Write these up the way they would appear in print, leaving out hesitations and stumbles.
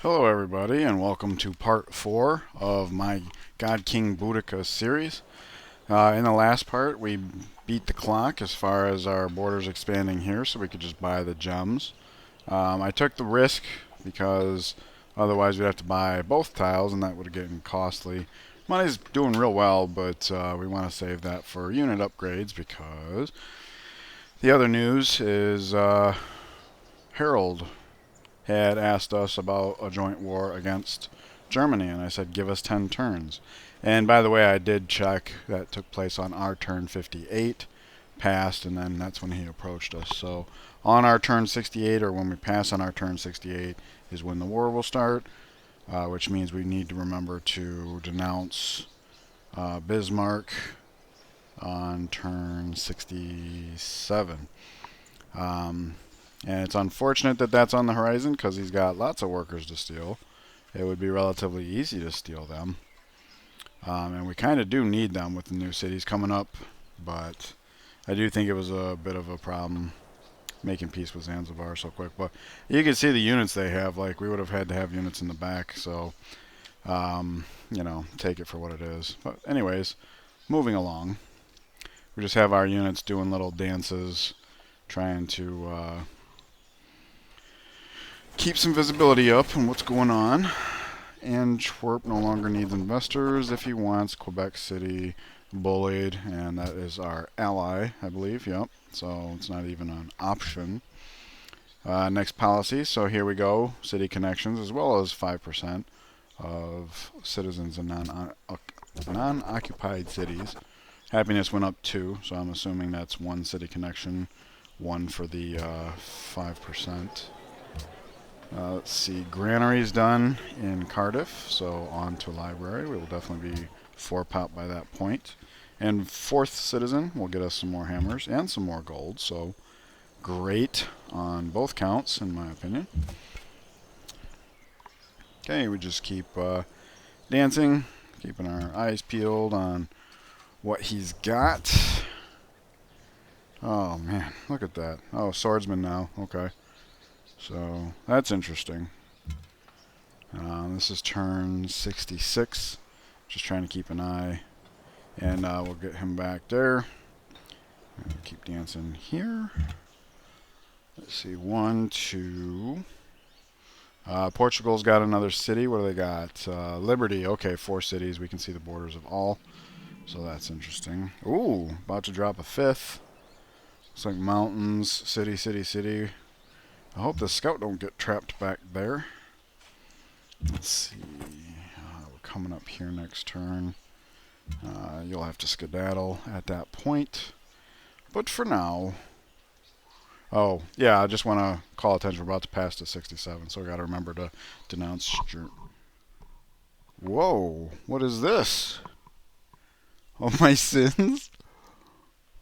Hello everybody and welcome to part 4 of my God King Boudicca series. In the last part we beat the clock as far as our borders expanding here so we could just buy the gems. I took the risk because otherwise we'd have to buy both tiles and that would have gotten costly. Money's doing real well, but we want to save that for unit upgrades because the other news is Harold had asked us about a joint war against Germany, and I said, give us 10 turns. And by the way, I did check. That took place on our turn 58, passed, and then that's when he approached us. So on our turn 68, or when we pass on our turn 68, is when the war will start, which means we need to remember to denounce Bismarck on turn 67. And it's unfortunate that that's on the horizon because he's got lots of workers to steal. It would be relatively easy to steal them. And we kind of do need them with the new cities coming up. But I do think it was a bit of a problem making peace with Zanzibar so quick. But you can see the units they have. Like, we would have had to have units in the back. So, take it for what it is. But anyways, moving along. We just have our units doing little dances, trying to keep some visibility up on what's going on. Antwerp no longer needs investors if he wants. Quebec City bullied, and that is our ally, I believe. Yep. So it's not even an option. Next policy. So here we go. City connections, as well as 5% of citizens in non-occupied cities. Happiness went up 2, so I'm assuming that's 1 city connection, 1 for the 5%. Let's see, granary's done in Cardiff, so on to library. We will definitely be 4 pop by that point. And 4th citizen will get us some more hammers and some more gold, so great on both counts, in my opinion. Okay, we just keep dancing, keeping our eyes peeled on what he's got. Oh man, look at that. Oh, swordsman now, okay. So that's interesting. This is turn 66. Just trying to keep an eye. And we'll get him back there. Keep dancing here. Let's see, 1, 2. Portugal's got another city. What do they got? Liberty. Okay, 4 cities. We can see the borders of all. So that's interesting. Ooh, about to drop a 5th. Looks like mountains, city, city, city. I hope the scout don't get trapped back there. Let's see. We're coming up here next turn. You'll have to skedaddle at that point. But for now... Oh, yeah, I just want to call attention. We're about to pass to 67, so we got to remember to denounce... Whoa, what is this? Oh, my sins?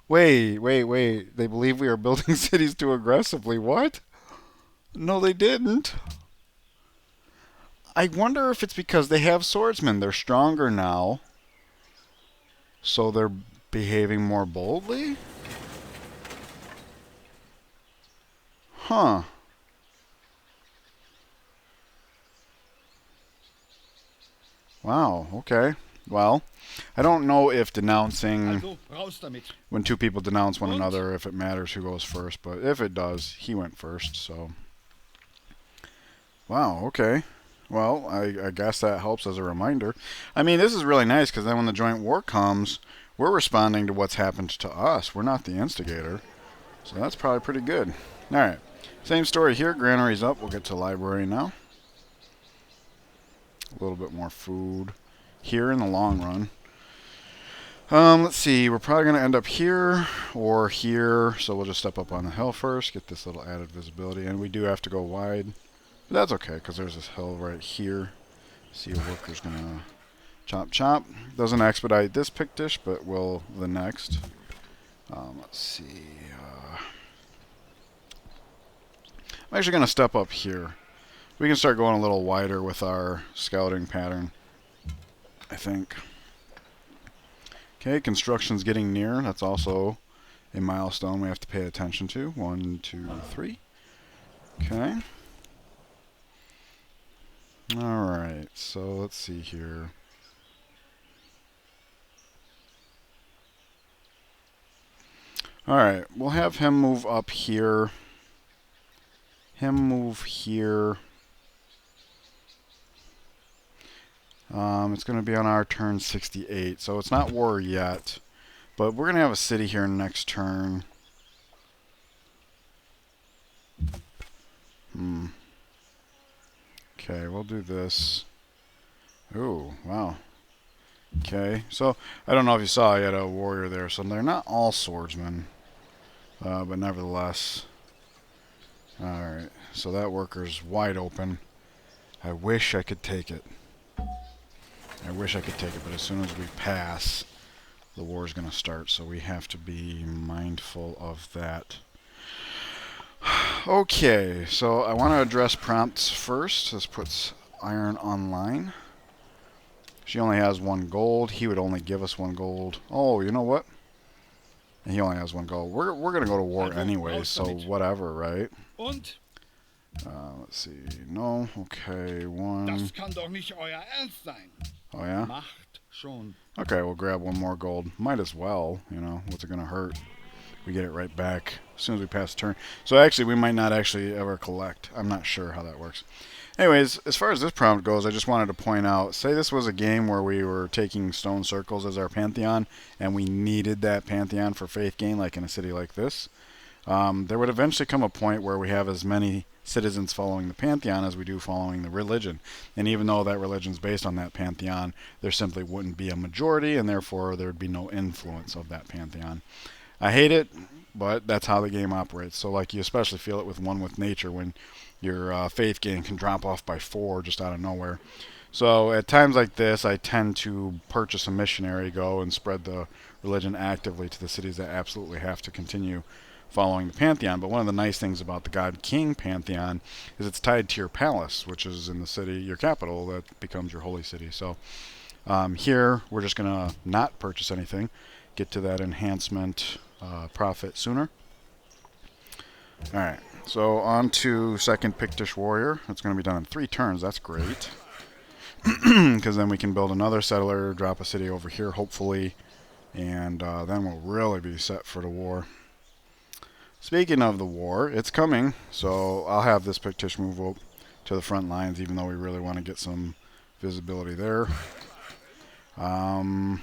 Wait. They believe we are building cities too aggressively. What? No, they didn't. I wonder if it's because they have swordsmen. They're stronger now, so they're behaving more boldly? Huh. Wow, okay. Well, I don't know if denouncing, when 2 people denounce one another, if it matters who goes first, but if it does, he went first, so... Wow, okay. Well, I guess that helps as a reminder. I mean, this is really nice because then when the joint war comes, we're responding to what's happened to us. We're not the instigator. So that's probably pretty good. Alright, same story here. Granary's up. We'll get to library now. A little bit more food here in the long run. Let's see. We're probably going to end up here or here. So we'll just step up on the hill first, get this little added visibility. And we do have to go wide. But that's okay, because there's this hill right here. See, a worker's going to chop, chop. Doesn't expedite this Pictish, but will the next. Let's see. I'm actually going to step up here. We can start going a little wider with our scouting pattern, I think. Okay, construction's getting near. That's also a milestone we have to pay attention to. 1, 2, 3. Okay. Alright, so let's see here. Alright, we'll have him move up here. Him move here. It's going to be on our turn 68, so it's not war yet. But we're going to have a city here next turn. Okay, we'll do this. Ooh, wow. Okay, so I don't know if you saw, I had a warrior there, so they're not all swordsmen. But nevertheless. Alright, so that worker's wide open. I wish I could take it. I wish I could take it, but as soon as we pass, the war is going to start, so we have to be mindful of that. Okay, so I want to address prompts first. This puts Iron online. She only has 1 gold. He would only give us 1 gold. Oh, you know what? He only has 1 gold. We're going to go to war anyway, so whatever, right? Let's see. No. Okay, 1. Das kann doch nicht euer Ernst sein. Oh, yeah? Macht schon. Okay, we'll grab 1 more gold. Might as well, you know. What's it going to hurt? We get it right back as soon as we pass the turn. So actually, we might not actually ever collect. I'm not sure how that works. Anyways, as far as this prompt goes, I just wanted to point out, say this was a game where we were taking stone circles as our pantheon, and we needed that pantheon for faith gain, like in a city like this. There would eventually come a point where we have as many citizens following the pantheon as we do following the religion. And even though that religion is based on that pantheon, there simply wouldn't be a majority, and therefore there would be no influence of that pantheon. I hate it, but that's how the game operates. So like you especially feel it with One with Nature when your faith gain can drop off by 4 just out of nowhere. So at times like this, I tend to purchase a missionary, go and spread the religion actively to the cities that absolutely have to continue following the pantheon. But one of the nice things about the God King pantheon is it's tied to your palace, which is in the city, your capital, that becomes your holy city. So here we're just going to not purchase anything, get to that enhancement profit sooner. Alright, so on to second Pictish warrior. It's going to be done in 3 turns. That's great. Because then we can build another settler, drop a city over here, hopefully, and then we'll really be set for the war. Speaking of the war, it's coming, so I'll have this Pictish move up to the front lines, even though we really want to get some visibility there. I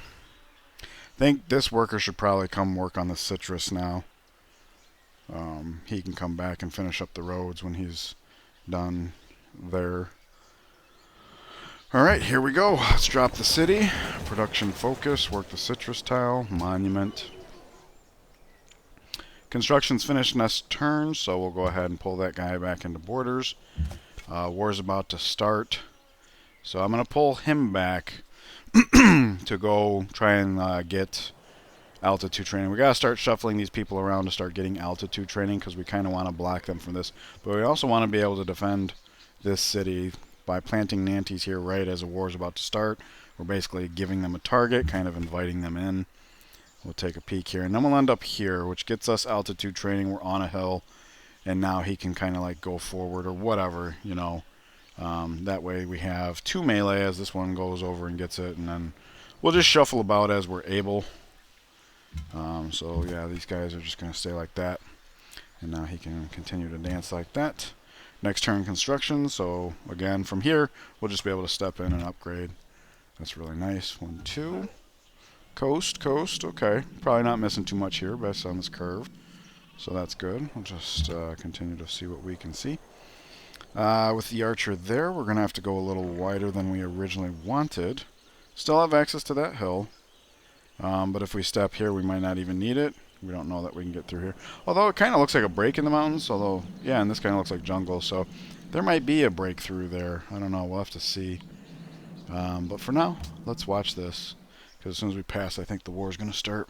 think this worker should probably come work on the citrus now. He can come back and finish up the roads when he's done there. Alright, here we go. Let's drop the city. Production focus, work the citrus tile, monument. Construction's finished next turn, so we'll go ahead and pull that guy back into borders. War's about to start. So I'm going to pull him back to go try and get altitude training. We got to start shuffling these people around to start getting altitude training because we kind of want to block them from this. But we also want to be able to defend this city by planting Nantes here right as a war is about to start. We're basically giving them a target, kind of inviting them in. We'll take a peek here, and then we'll end up here, which gets us altitude training. We're on a hill, and now he can kind of like go forward or whatever, you know. That way we have 2 melee as this one goes over and gets it, and then we'll just shuffle about as we're able. So yeah, these guys are just going to stay like that, and now he can continue to dance like that. Next turn construction, so again from here we'll just be able to step in and upgrade. That's really nice. 1, 2. Coast, coast, okay. Probably not missing too much here based on this curve. So that's good. We'll just continue to see what we can see. With the archer there, we're going to have to go a little wider than we originally wanted. Still have access to that hill. But if we step here, we might not even need it. We don't know that we can get through here. Although it kind of looks like a break in the mountains. Although, yeah, and this kind of looks like jungle. So there might be a breakthrough there. I don't know. We'll have to see. But for now, let's watch this. Because as soon as we pass, I think the war is going to start.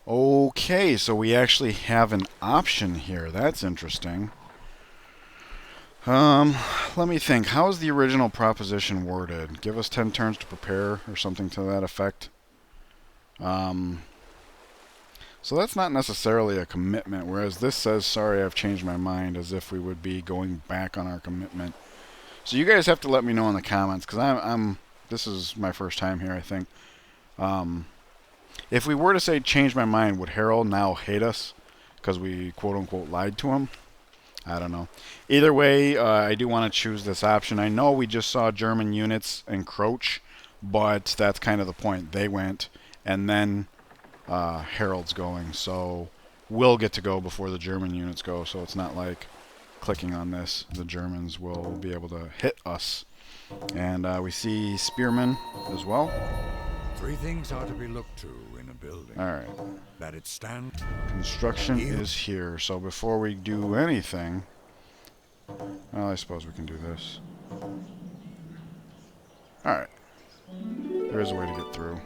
Okay, so we actually have an option here. That's interesting. Let me think. How is the original proposition worded? Give us 10 turns to prepare or something to that effect. So that's not necessarily a commitment, whereas this says, sorry, I've changed my mind, as if we would be going back on our commitment. So you guys have to let me know in the comments, because this is my first time here, I think. Um, if we were to say change my mind, would Harold now hate us because we quote-unquote lied to him? I don't know. Either way, I do want to choose this option. I know we just saw German units encroach, but that's kind of the point. They went, and then Harold's going, so we'll get to go before the German units go, so it's not like clicking on this, the Germans will be able to hit us. And we see spearmen as well. Three things are to be looked to in a building. Alright. That it stands. Construction is here, so before we do anything... Well, I suppose we can do this. Alright. There is a way to get through.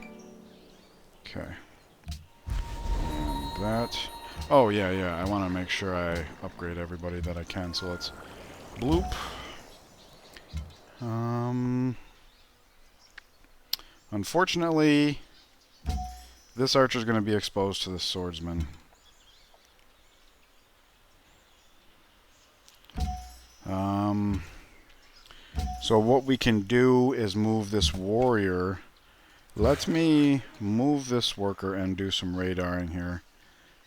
Okay. And that... Oh, yeah, I want to make sure I upgrade everybody that I can, so let's... Bloop. Unfortunately, this archer's going to be exposed to the swordsman. So what we can do is move this warrior. Let me move this worker and do some radaring here.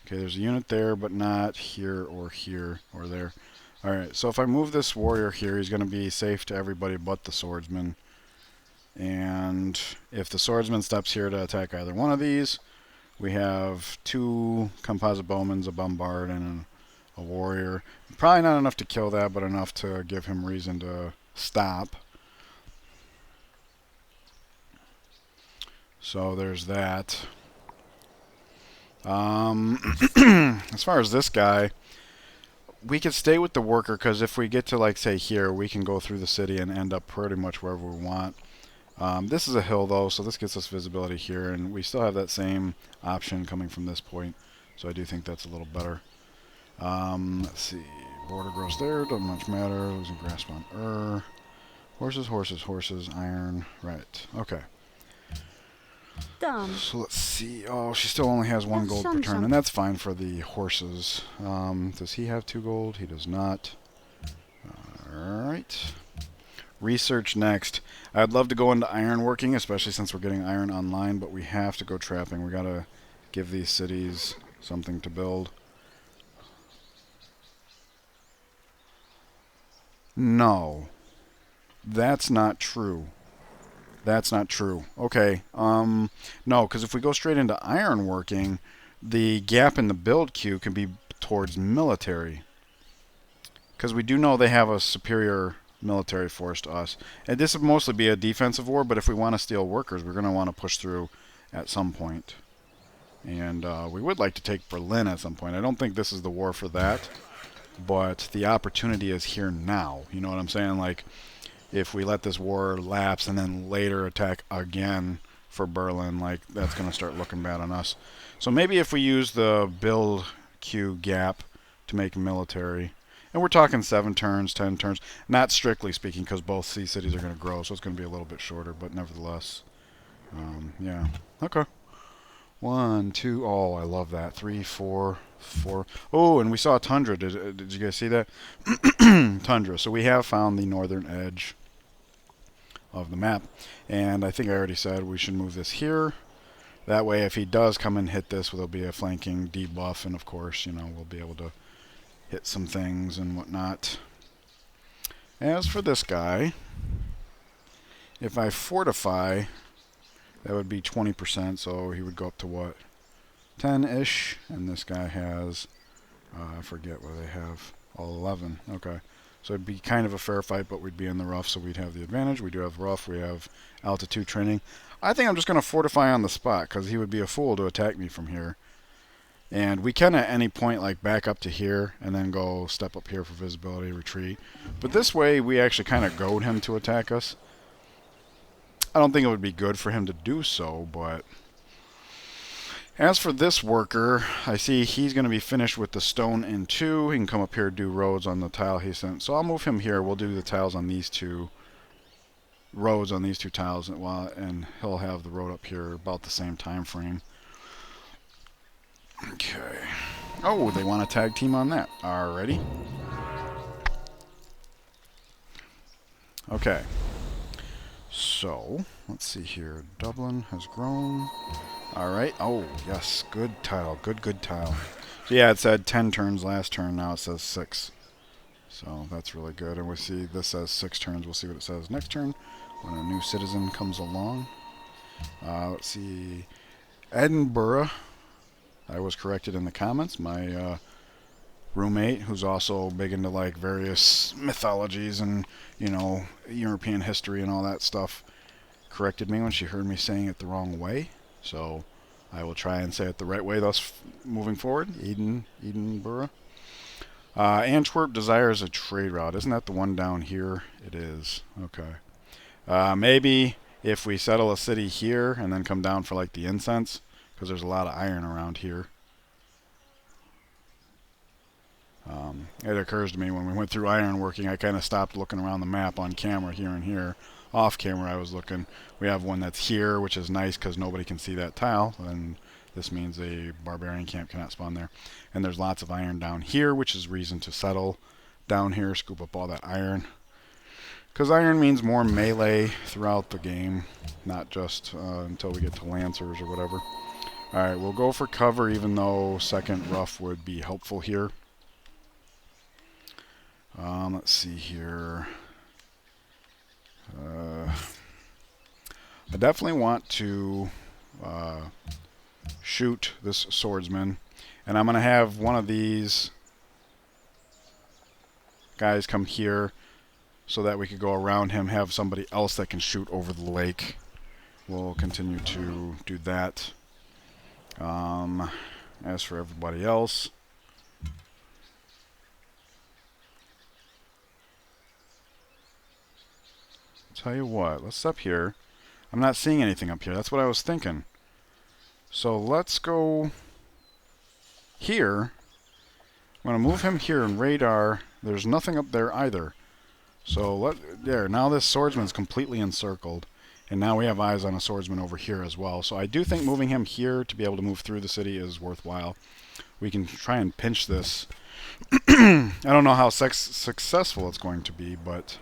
Okay, there's a unit there, but not here or there. Alright, so if I move this warrior here, he's going to be safe to everybody but the swordsman. And if the swordsman steps here to attack either one of these, we have two composite bowmen, a bombard, and a warrior. Probably not enough to kill that, but enough to give him reason to stop. So there's that. As far as this guy, we could stay with the worker, because if we get to, like, say here, we can go through the city and end up pretty much wherever we want. This is a hill, though, so this gets us visibility here, and we still have that same option coming from this point, so I do think that's a little better. Let's see. Border grows there, doesn't much matter. Losing grasp on horses, iron. Right, okay. Dumb. So let's see. Oh, she still only has 1 gold per turn, and that's fine for the horses. Does he have 2 gold? He does not. Alright. Research next. I'd love to go into ironworking, especially since we're getting iron online, but we have to go trapping. We gotta give these cities something to build. No. That's not true. That's not true. Okay. No, because if we go straight into ironworking, the gap in the build queue can be towards military. Because we do know they have a superior military force to us. And this would mostly be a defensive war, but if we want to steal workers, we're going to want to push through at some point. And we would like to take Berlin at some point. I don't think this is the war for that, but the opportunity is here now. You know what I'm saying? Like, if we let this war lapse and then later attack again for Berlin, like, that's going to start looking bad on us. So maybe if we use the build queue gap to make military, and we're talking 7 turns, 10 turns, not strictly speaking, because both sea cities are going to grow, so it's going to be a little bit shorter, but nevertheless, yeah. Okay. 1, 2, oh, I love that. 3, 4, 4. Oh, and we saw a tundra. Did you guys see that? Tundra. So we have found the northern edge of the map, and I think I already said we should move this here. That way, if he does come and hit this, there'll be a flanking debuff, and of course, you know, we'll be able to hit some things and whatnot. As for this guy, if I fortify, that would be 20%, so he would go up to what? 10-ish, and this guy has, I forget what they have, all 11. Okay. So it'd be kind of a fair fight, but we'd be in the rough, so we'd have the advantage. We do have rough, we have altitude training. I think I'm just going to fortify on the spot, because he would be a fool to attack me from here. And we can at any point like back up to here, and then go step up here for visibility, retreat. But this way, we actually kind of goad him to attack us. I don't think it would be good for him to do so, but... As for this worker, I see he's going to be finished with the stone in 2. He can come up here and do roads on the tile he sent. So I'll move him here. We'll do the tiles on these 2. Roads on these 2 tiles, and he'll have the road up here about the same time frame. Okay. Oh, they want a tag team on that. Alrighty. Okay. So, let's see here. Dublin has grown. Alright. Oh, yes. Good tile. Good tile. So, yeah, it said 10 turns last turn. Now it says 6. So, that's really good. And we see this says 6 turns. We'll see what it says next turn when a new citizen comes along. Let's see. Edinburgh. I was corrected in the comments. My roommate, who's also big into like various mythologies and, you know, European history and all that stuff, corrected me when she heard me saying it the wrong way. So I will try and say it the right way thus moving forward. Edinburgh. Antwerp desires a trade route. Isn't that the one down here? It is. Okay. Maybe if we settle a city here and then come down for like the incense, because there's a lot of iron around here. It occurs to me when we went through ironworking, I kind of stopped looking around the map on camera here and here. Off camera, I was looking. We have one that's here, which is nice because nobody can see that tile, and this means a barbarian camp cannot spawn there. And there's lots of iron down here, which is reason to settle down here, scoop up all that iron. Because iron means more melee throughout the game, not just until we get to lancers or whatever. Alright, we'll go for cover even though second rough would be helpful here. Let's see here. I definitely want to shoot this swordsman. And I'm going to have one of these guys come here so that we could go around him, have somebody else that can shoot over the lake. We'll continue to do that. As for everybody else, tell you what, let's up here. I'm not seeing anything up here. That's what I was thinking. So let's go here. I'm going to move him here in radar. There's nothing up there either. So there. Now this swordsman's completely encircled. And now we have eyes on a swordsman over here as well. So I do think moving him here to be able to move through the city is worthwhile. We can try and pinch this. I don't know how successful it's going to be, but...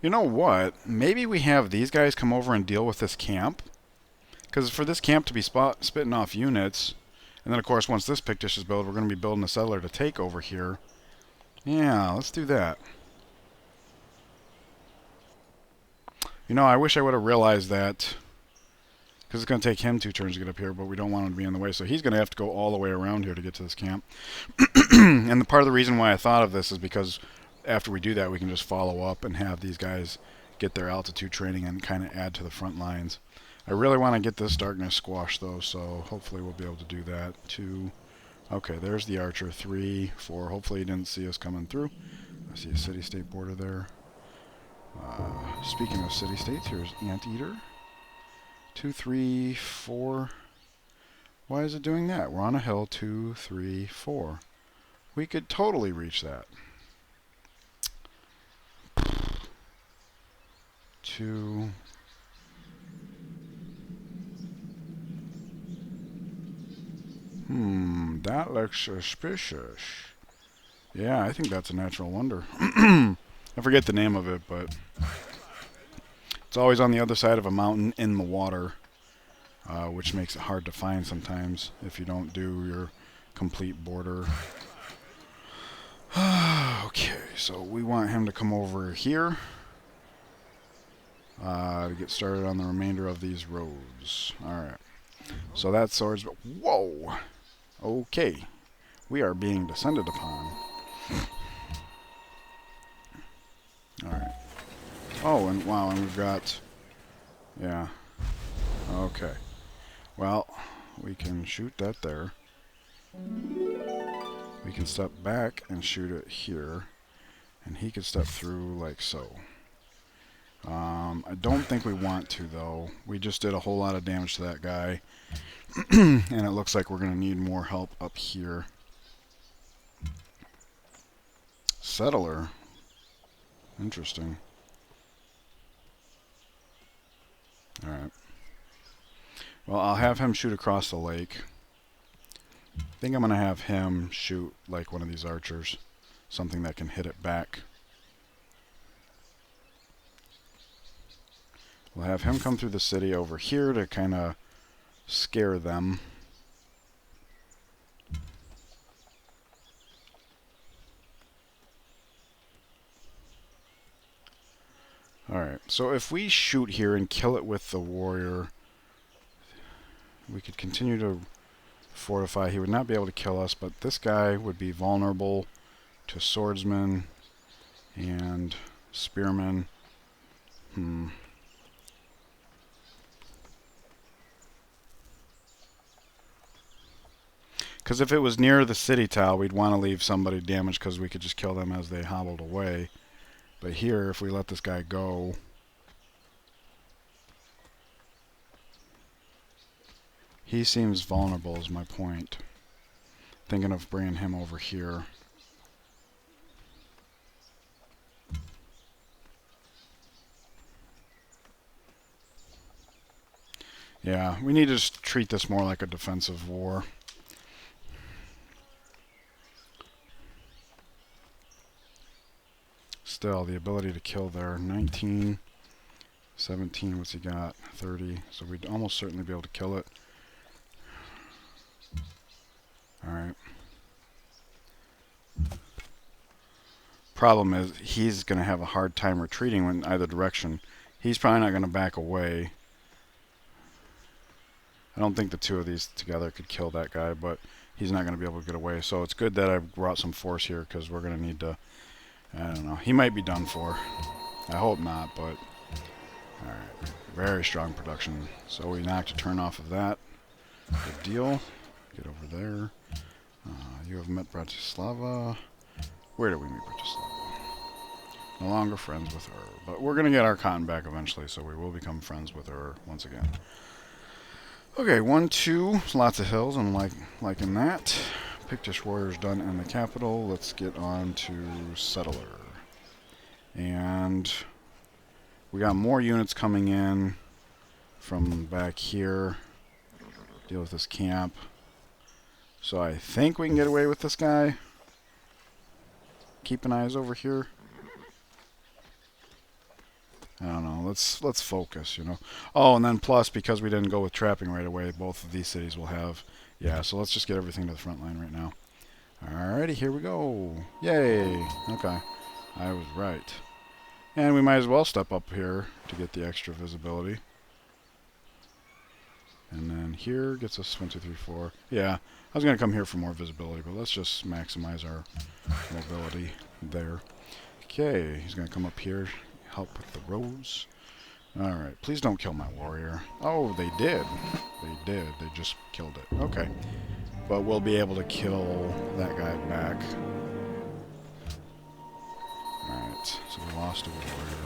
You know what? Maybe we have these guys come over and deal with this camp. Because for this camp to be spitting off units, and then of course once this Pictish is built, we're going to be building a settler to take over here. Yeah, let's do that. You know, I wish I would have realized that. Because it's going to take him 2 turns to get up here, but we don't want him to be in the way. So he's going to have to go all the way around here to get to this camp. And the part of the reason why I thought of this is because after we do that, we can just follow up and have these guys get their altitude training and kind of add to the front lines. I really want to get this darkness squashed, though, so hopefully we'll be able to do that. 2. Okay, there's the archer. 3, 4. Hopefully he didn't see us coming through. I see a city-state border there. Speaking of city-states, here's Anteater. 2, 3, 4. Why is it doing that? We're on a hill. 2, 3, 4. We could totally reach that. 2. That looks suspicious. Yeah, I think that's a natural wonder. I forget the name of it, but it's always on the other side of a mountain in the water, which makes it hard to find sometimes if you don't do your complete border. Okay, so we want him to come over here to get started on the remainder of these roads. Alright, so that sword's... Whoa! Okay, we are being descended upon. Alright. Oh, and wow, and we've got... Yeah. Okay. Well, we can shoot that there. We can step back and shoot it here. And he could step through like so. I don't think we want to, though. We just did a whole lot of damage to that guy. And it looks like we're going to need more help up here. Settler. Interesting. Alright. Well, I'll have him shoot across the lake. I think I'm going to have him shoot like one of these archers. Something that can hit it back. We'll have him come through the city over here to kind of scare them. Alright, so if we shoot here and kill it with the warrior, we could continue to fortify. He would not be able to kill us, but this guy would be vulnerable to swordsmen and spearmen. Because if it was near the city tile, we'd want to leave somebody damaged because we could just kill them as they hobbled away. But here, if we let this guy go, he seems vulnerable is my point. Thinking of bringing him over here. Yeah, we need to just treat this more like a defensive war. Still, the ability to kill there. 19, 17, what's he got? 30. So we'd almost certainly be able to kill it. Alright. Problem is, he's going to have a hard time retreating in either direction. He's probably not going to back away. I don't think the two of these together could kill that guy, but he's not going to be able to get away. So it's good that I brought some force here, because we're going to need to... I don't know. He might be done for. I hope not, but... Alright. Very strong production. So we knocked a turn off of that. Good deal. Get over there. You have met Bratislava. Where did we meet Bratislava? No longer friends with her. But we're going to get our cotton back eventually, so we will become friends with her once again. Okay, 1, 2. Lots of hills. I'm liking that. Pictish warriors done in the capital. Let's get on to settler. And we got more units coming in from back here. Deal with this camp. So I think we can get away with this guy. Keep an eyes over here. I don't know. Let's focus, you know. Oh, and then plus, because we didn't go with trapping right away, both of these cities will have... Yeah, so let's just get everything to the front line right now. Alrighty, here we go. Yay! Okay. I was right. And we might as well step up here to get the extra visibility. And then here gets us 1, 2, 3, 4. Yeah, I was going to come here for more visibility, but let's just maximize our mobility there. Okay, he's going to come up here, help with the roads. Alright, please don't kill my warrior. Oh, they did. They did. They just killed it. Okay. But we'll be able to kill that guy back. Alright, so we lost a warrior.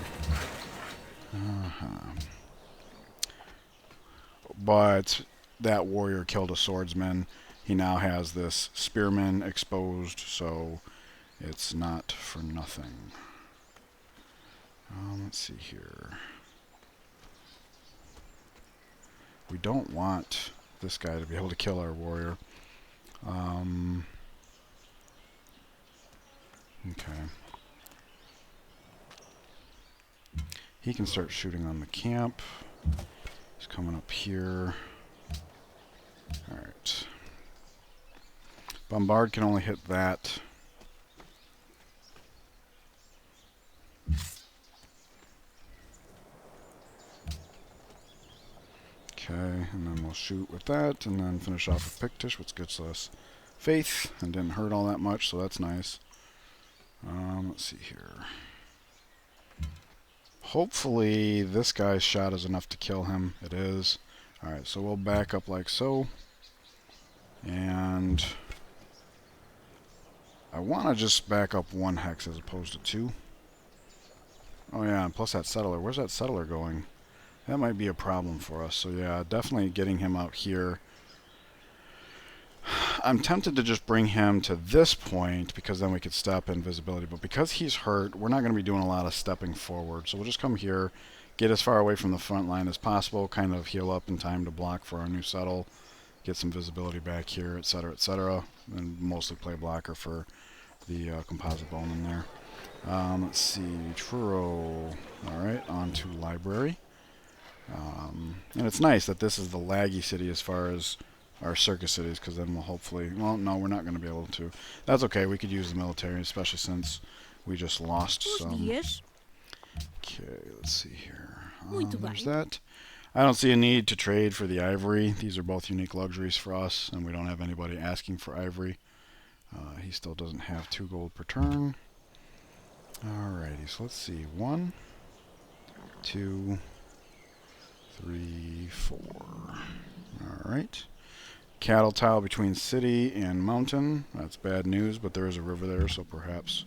But that warrior killed a swordsman. He now has this spearman exposed, so it's not for nothing. Let's see here. We don't want this guy to be able to kill our warrior. Okay. He can start shooting on the camp. He's coming up here. Alright. Bombard can only hit that. Okay, and then we'll shoot with that, and then finish off with Pictish, which gets us faith, and didn't hurt all that much, so that's nice. Let's see here. Hopefully this guy's shot is enough to kill him. It is. Alright, so we'll back up like so. And I want to just back up 1 hex as opposed to 2. Oh yeah, and plus that settler. Where's that settler going? That might be a problem for us. So yeah, definitely getting him out here. I'm tempted to just bring him to this point because then we could step invisibility. But because he's hurt, we're not going to be doing a lot of stepping forward. So we'll just come here, get as far away from the front line as possible, kind of heal up in time to block for our new settle, get some visibility back here, etc., etc., and mostly play blocker for the composite bowman there. Let's see, Truro. Alright, on to library. And it's nice that this is the laggy city as far as our circus cities, because then we'll hopefully... Well, no, we're not going to be able to. That's okay, we could use the military, especially since we just lost some. Okay, let's see here. There's that. I don't see a need to trade for the ivory. These are both unique luxuries for us, and we don't have anybody asking for ivory. He still doesn't have 2 gold per turn. Alrighty, so let's see. 1, 2, 3, 4. Alright. Cattle tile between city and mountain. That's bad news, but there is a river there, so perhaps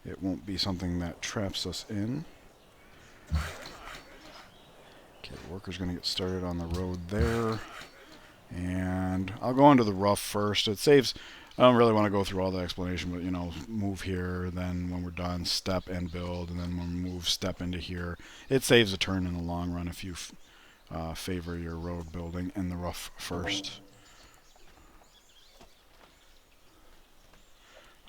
it won't be something that traps us in. Okay, the worker's going to get started on the road there. And I'll go into the rough first. It saves... I don't really want to go through all the explanation, but, you know, move here, then when we're done, step and build, and then when we move, step into here. It saves a turn in the long run if you favor your road building in the rough first.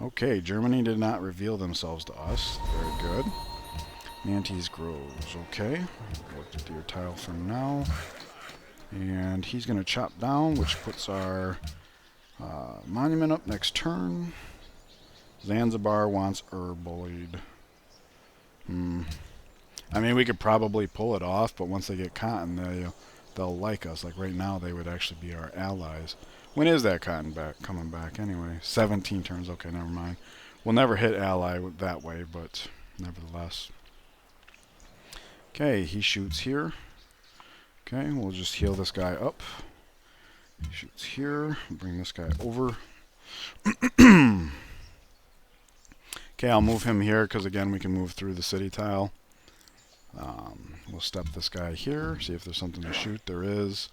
Okay, Germany did not reveal themselves to us. Very good. Nantes grows. Okay, work the deer tile for now. And he's going to chop down, which puts our monument up next turn. Zanzibar wants Herboid. I mean, we could probably pull it off, but once they get cotton, they'll like us. Like right now, they would actually be our allies. When is that cotton coming back anyway? 17 turns. Okay, never mind. We'll never hit ally that way, but nevertheless. Okay, he shoots here. Okay, we'll just heal this guy up. He shoots here. Bring this guy over. Okay, I'll move him here because, again, we can move through the city tile. We'll step this guy here, see if there's something to shoot. There is,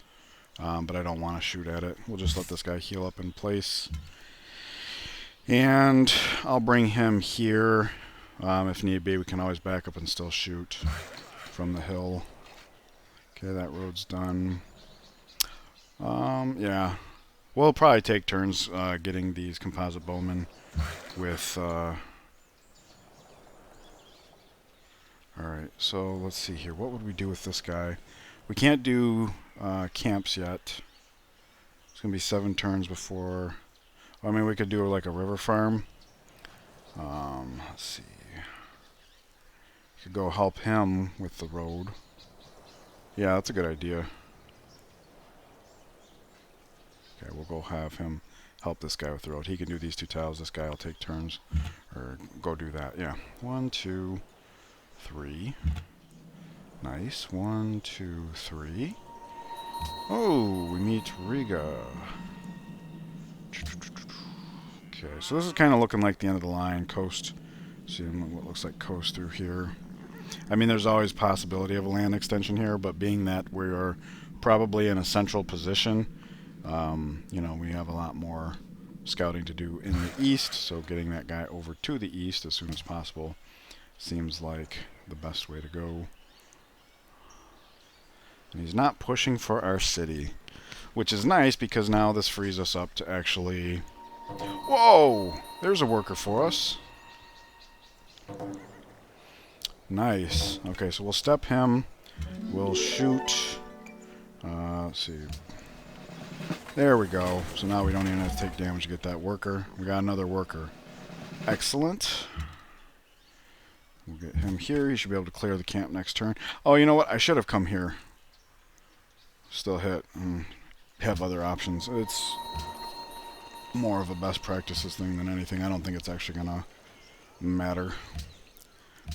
but I don't want to shoot at it. We'll just let this guy heal up in place. And I'll bring him here. If need be, we can always back up and still shoot from the hill. Okay, that road's done. Yeah. We'll probably take turns getting these composite bowmen with... Alright, so let's see here. What would we do with this guy? We can't do camps yet. It's going to be 7 turns before... I mean, we could do like a river farm. Let's see. We could go help him with the road. Yeah, that's a good idea. Okay, we'll go have him help this guy with the road. He can do these 2 tiles. This guy will take turns. Or go do that. Yeah. 1, 2, 3. Nice. 1, 2, 3. Oh, we meet Riga. Okay, so this is kind of looking like the end of the line. Coast. See what looks like coast through here. I mean, there's always possibility of a land extension here, but being that we are probably in a central position, you know, we have a lot more scouting to do in the east, so getting that guy over to the east as soon as possible seems like the best way to go. And he's not pushing for our city, which is nice because now this frees us up to actually... Whoa! There's a worker for us. Nice. Okay, so we'll step him. We'll shoot. Let's see. There we go. So now we don't even have to take damage to get that worker. We got another worker. Excellent. We'll get him here. He should be able to clear the camp next turn. Oh, you know what? I should have come here. Still hit. And have other options. It's more of a best practices thing than anything. I don't think it's actually going to matter.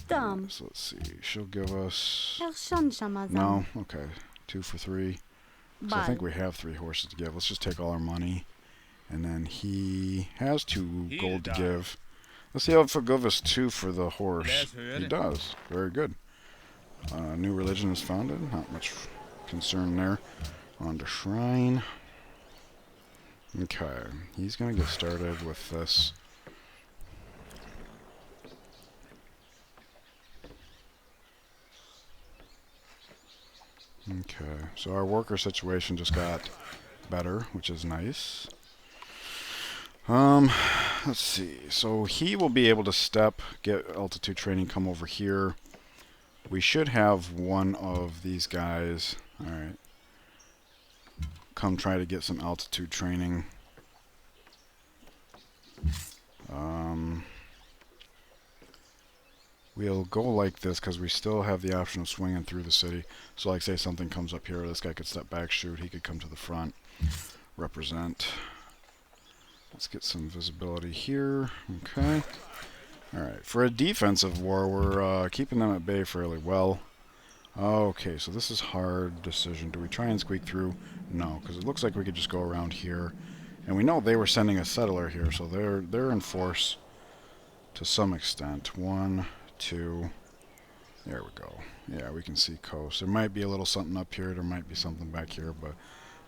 Dumb. So let's see. She'll give us... No. No? Okay. 2 for 3. So I think we have 3 horses to give. Let's just take all our money. And then he has 2 gold to give. Let's see if he'll give us 2 for the horse. He does. Very good. New religion is founded. Not much concern there. On to shrine. Okay. He's going to get started with this. Okay, so our worker situation just got better, which is nice. Um, let's see. So he will be able to step, get altitude training, come over here. We should have one of these guys, alright, come try to get some altitude training. We'll go like this because we still have the option of swinging through the city. So like say something comes up here, this guy could step back, shoot, he could come to the front, represent. Let's get some visibility here. Okay. Alright, for a defensive war, we're keeping them at bay fairly well. Okay, so this is hard decision. Do we try and squeak through? No, because it looks like we could just go around here. And we know they were sending a settler here, so they're in force to some extent. 1, 2, there we go. Yeah, we can see coast. There might be a little something up here, there might be something back here, but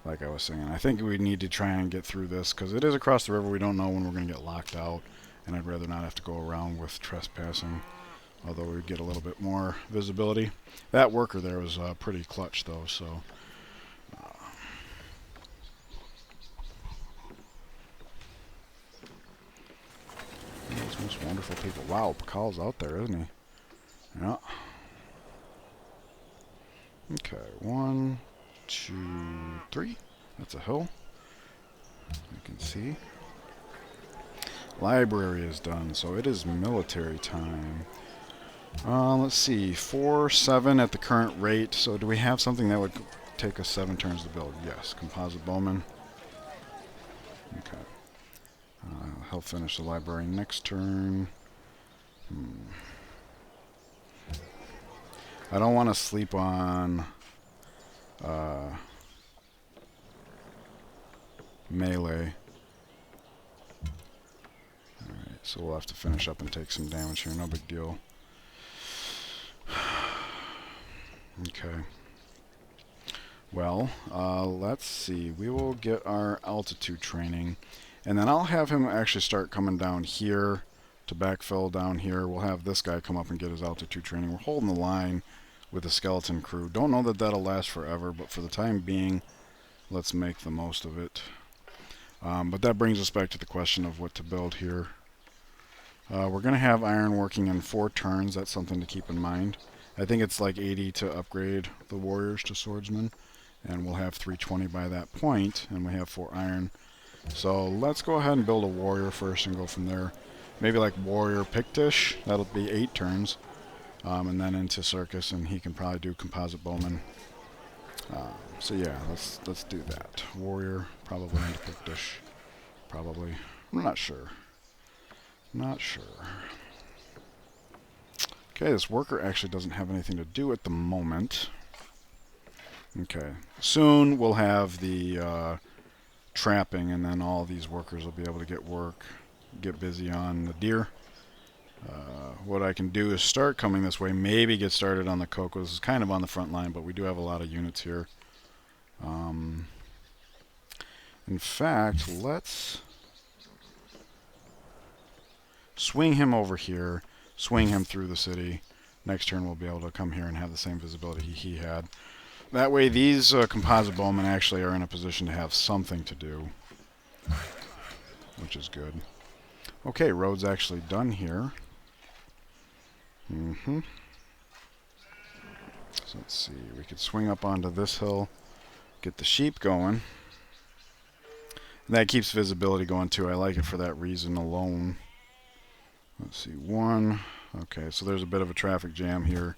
like I was saying, I think we need to try and get through this, because it is across the river. We don't know when we're going to get locked out, and I'd rather not have to go around with trespassing, although we would get a little bit more visibility. That worker there was pretty clutch, though, so... those most wonderful people. Wow, Pakal's out there, isn't he? Yeah. Okay, 1, 2, 3. That's a hill. You can see. Library is done, so it is military time. Let's see, 4, 7 at the current rate. So do we have something that would take us 7 turns to build? Yes, composite bowman. Okay. He'll finish the library next turn. I don't want to sleep on melee. Alright, so we'll have to finish up and take some damage here. No big deal. Okay. Well, let's see. We will get our altitude training. And then I'll have him actually start coming down here to backfill down here. We'll have this guy come up and get his altitude training. We're holding the line with the skeleton crew. Don't know that that'll last forever, but for the time being, let's make the most of it. But that brings us back to the question of what to build here. We're going to have iron working in 4 turns. That's something to keep in mind. I think it's like 80 to upgrade the warriors to swordsmen. And we'll have 320 by that point, and we have 4 iron. So let's go ahead and build a warrior first and go from there. Maybe like warrior Pictish. That'll be 8 turns. And then into circus, and he can probably do composite bowman. So yeah, let's do that. Warrior, probably into Pictish. Probably. I'm not sure. Not sure. Okay, this worker actually doesn't have anything to do at the moment. Okay. Soon we'll have the trapping, and then all these workers will be able to get busy on the deer. What I can do is start coming this way, maybe get started on the cocoa. This is kind of on the front line, but we do have a lot of units here. In fact, let's swing him over here, swing him through the city. Next turn we'll be able to come here and have the same visibility he had. That way these composite bowmen actually are in a position to have something to do, which is good. Okay, road's actually done here. So let's see, we could swing up onto this hill, get the sheep going. And that keeps visibility going too. I like it for that reason alone. Let's see, 1. Okay, so there's a bit of a traffic jam here.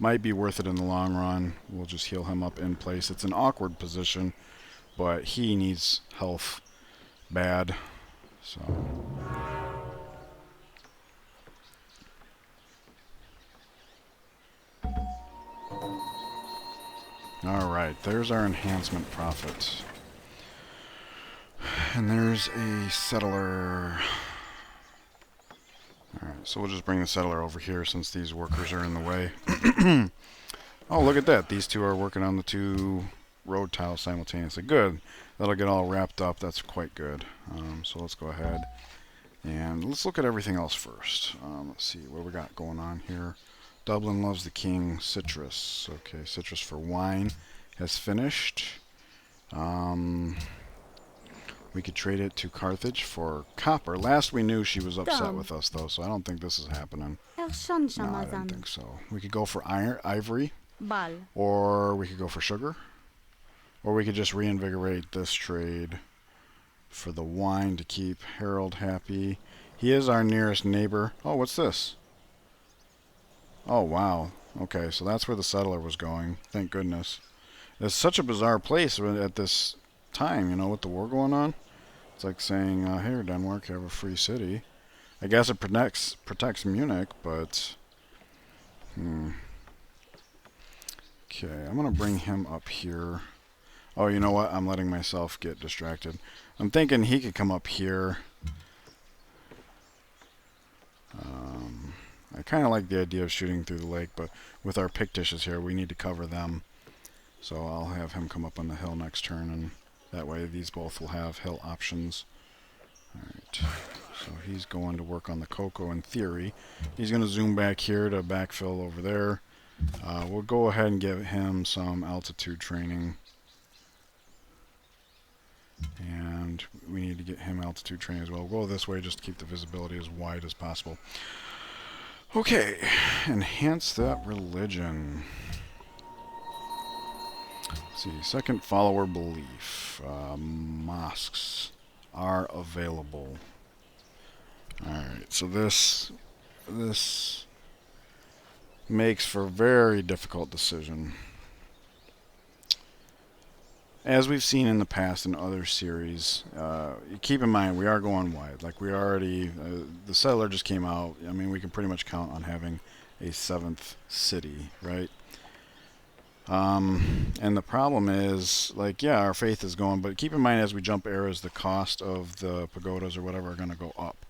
Might be worth it in the long run. We'll just heal him up in place. It's an awkward position, but he needs health bad. So... Alright, there's our enhancement profit. And there's a settler. Alright, so we'll just bring the settler over here since these workers are in the way. Oh, look at that. These two are working on the 2 road tiles simultaneously. Good. That'll get all wrapped up. That's quite good. So let's go ahead and let's look at everything else first. Let's see what we got going on here. Dublin loves the king. Citrus. Okay, citrus for wine. has finished. We could trade it to Carthage for copper. Last we knew she was upset with us, though, so I don't think this is happening. Ershon No, I didn't Shamazan. think so. We could go for ivory, Bal. or we could go for sugar, or we could just reinvigorate this trade for the wine to keep Harold happy. He is our nearest neighbor. Oh, what's this? Oh, wow. Okay, so that's where the settler was going. Thank goodness. It's such a bizarre place at this time, you know, with the war going on. It's like saying, here, Denmark, you have a free city. I guess it protects Munich, but... Okay, I'm going to bring him up here. Oh, you know what? I'm letting myself get distracted. I'm thinking he could come up here. I kind of like the idea of shooting through the lake, but with our Pictishes here, we need to cover them. So I'll have him come up on the hill next turn, and that way these both will have hill options. Alright, so he's going to work on the cocoa in theory. He's going to zoom back here to backfill over there. We'll go ahead and give him some altitude training. And we need to get him altitude training as well. We'll go this way just to keep the visibility as wide as possible. Okay, enhance that religion. Let's see, second follower belief. Mosques are available. Alright, so this makes for a very difficult decision. As we've seen in the past in other series, keep in mind we are going wide. Like we already, the settler just came out. I mean, we can pretty much count on having a 7th city, right? And the problem is, like, yeah, our faith is going, but keep in mind as we jump eras, the cost of the pagodas or whatever are going to go up.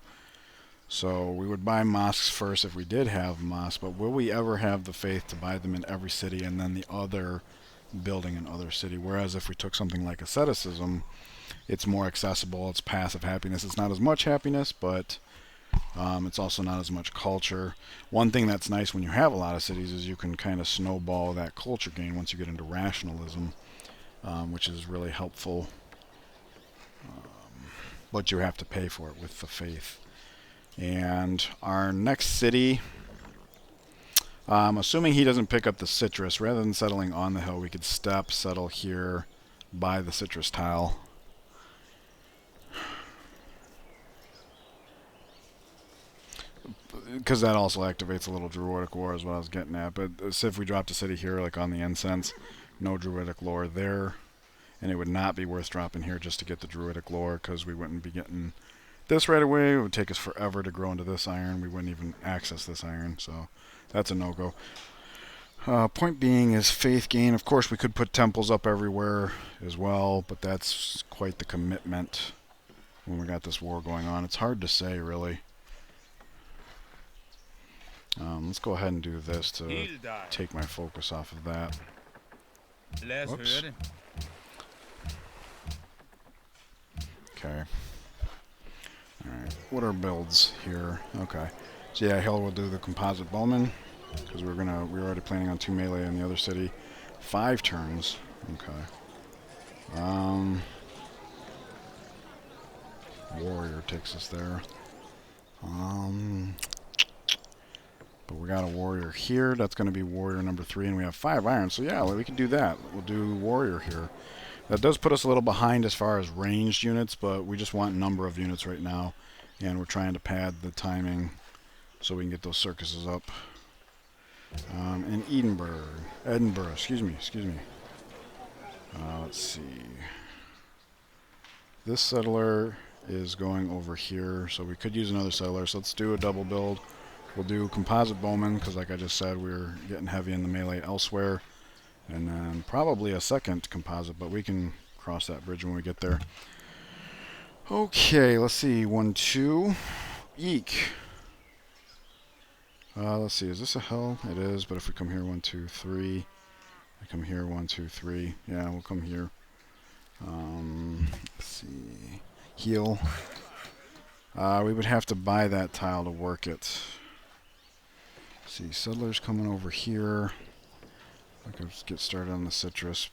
So we would buy mosques first if we did have mosques, but will we ever have the faith to buy them in every city and then the other building in other city? Whereas if we took something like asceticism, it's more accessible, it's passive happiness. It's not as much happiness, but it's also not as much culture. One thing that's nice when you have a lot of cities is you can kind of snowball that culture gain once you get into rationalism, which is really helpful. But you have to pay for it with the faith. And our next city, assuming he doesn't pick up the citrus, rather than settling on the hill, we could settle here by the citrus tile. Because that also activates a little Druidic lore is what I was getting at. But if we dropped a city here, like on the incense, no Druidic lore there. And it would not be worth dropping here just to get the Druidic lore, because we wouldn't be getting this right away. It would take us forever to grow into this iron. We wouldn't even access this iron, so that's a no-go. Point being is faith gain. Of course, we could put temples up everywhere as well, but that's quite the commitment when we got this war going on. It's hard to say, really. Let's go ahead and do this to take my focus off of that. Whoops. Okay. Alright, what are builds here? Okay. So yeah, Hill will do the composite bowman, because we're already planning on 2 melee in the other city. 5 turns. Okay. Warrior takes us there. But we got a warrior here. That's going to be warrior number 3, and we have 5 iron. So yeah, we can do that. We'll do warrior here. That does put us a little behind as far as ranged units, but we just want number of units right now, and we're trying to pad the timing so we can get those circuses up. In Edinburgh, excuse me. Let's see. This settler is going over here, so we could use another settler. So let's do a double build. We'll do composite bowman, because like I just said, we're getting heavy in the melee elsewhere. And then probably a second composite, but we can cross that bridge when we get there. Okay, let's see. 1, 2. Eek. Let's see. Is this a hell? It is, but if we come here, 1, 2, 3. I come here, 1, 2, 3. Yeah, we'll come here. Let's see. Heal. We would have to buy that tile to work it. Let's see. Settlers coming over here. Let's get started on the citrus.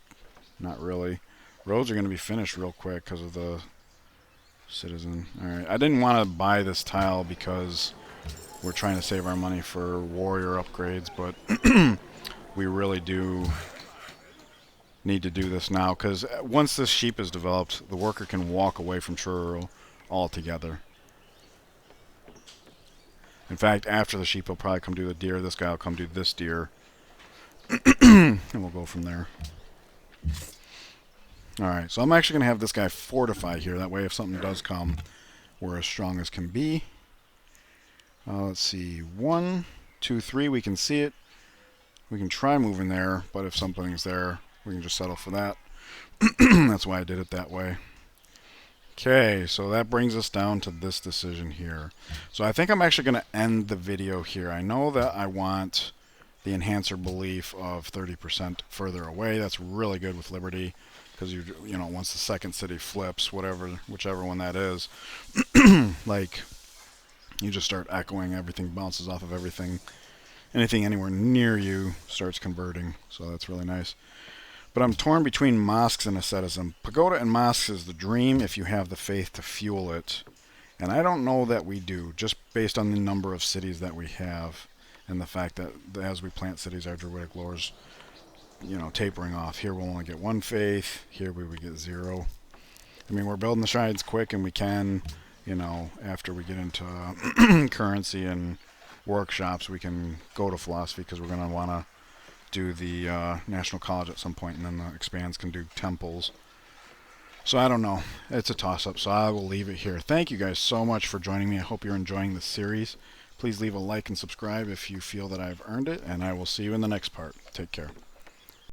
Not really. Roads are going to be finished real quick because of the citizen. Alright, I didn't want to buy this tile because we're trying to save our money for warrior upgrades, but we really do need to do this now, because once this sheep is developed, the worker can walk away from Truro altogether. In fact, after the sheep, he'll probably come do the deer. This guy will come do this deer. And we'll go from there. Alright, so I'm actually going to have this guy fortify here. That way, if something does come, we're as strong as can be. Let's see. 1, 2, 3. We can see it. We can try moving there, but if something's there, we can just settle for that. That's why I did it that way. Okay, so that brings us down to this decision here. So I think I'm actually going to end the video here. I know that I want the enhancer belief of 30% further away. That's really good with Liberty, because you know, once the second city flips, whichever one that is, like, you just start echoing, everything bounces off of everything. Anything anywhere near you starts converting, so that's really nice. But I'm torn between mosques and asceticism. Pagoda and mosques is the dream if you have the faith to fuel it. And I don't know that we do, just based on the number of cities that we have and the fact that as we plant cities, our druidic lore's, you know, tapering off. Here we'll only get 1 faith. Here we would get 0. I mean, we're building the shrines quick, and we can, you know, after we get into currency and workshops, we can go to philosophy, because we're going to want to do the National College at some point, and then the expands can do temples. So I don't know. It's a toss-up, so I will leave it here. Thank you guys so much for joining me. I hope you're enjoying this series. Please leave a like and subscribe if you feel that I've earned it, and I will see you in the next part. Take care.